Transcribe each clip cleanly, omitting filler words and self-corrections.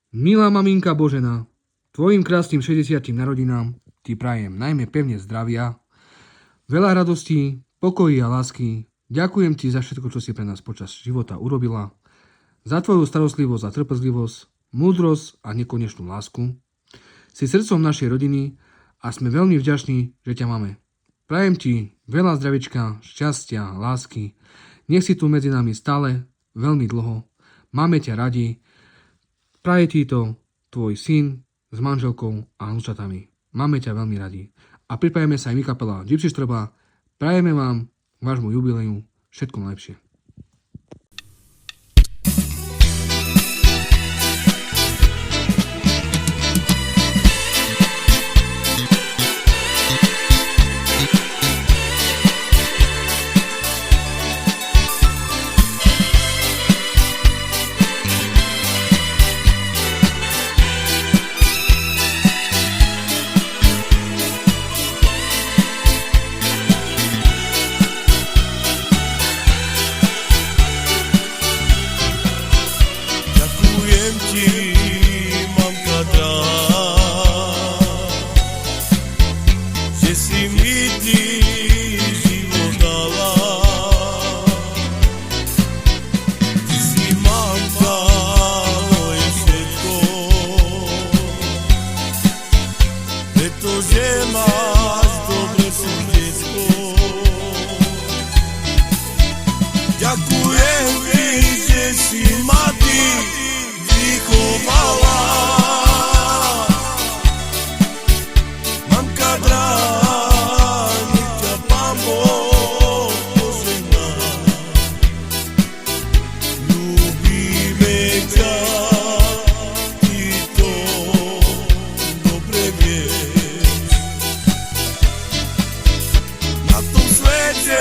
Milá maminka Božena, tvojim krásnym 60. narodinám ti prajem najmä pevne zdravia, veľa radostí, pokoji a lásky. Ďakujem ti za všetko, čo si pre nás počas života urobila, za tvoju starostlivosť a trpezlivosť, múdrosť a nekonečnú lásku. Si srdcom našej rodiny a sme veľmi vďační, že ťa máme. Prajem ti veľa zdravička, šťastia, lásky. Nech si tu medzi nami stále veľmi dlho. Máme ťa radi. Praje ti to tvoj syn s manželkou a vnúčatami. Máme ťa veľmi radi. A pripájame sa aj my kapela Gypsy Štrba. Prajeme vám k vášmu jubileu všetko najlepšie. Že si mi ty život dala, ty si mamka moje všetko, pretože máš dobre srdiečko. Ďakujem ti, že si ma ty vychovala. Mamka drahá, nech ťa Pán Boh požehná. Ľúbime ťa, ty to dobre vieš. Na tom svete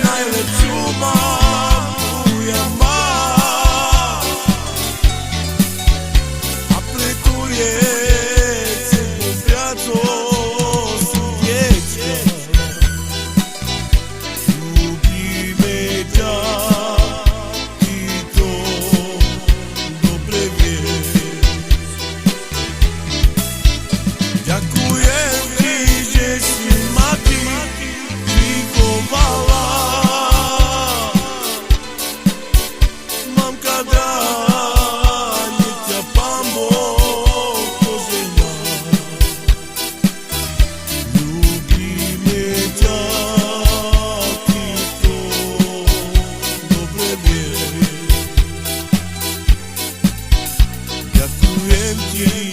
najlepšiu mamku ja mám, a preto je yeah.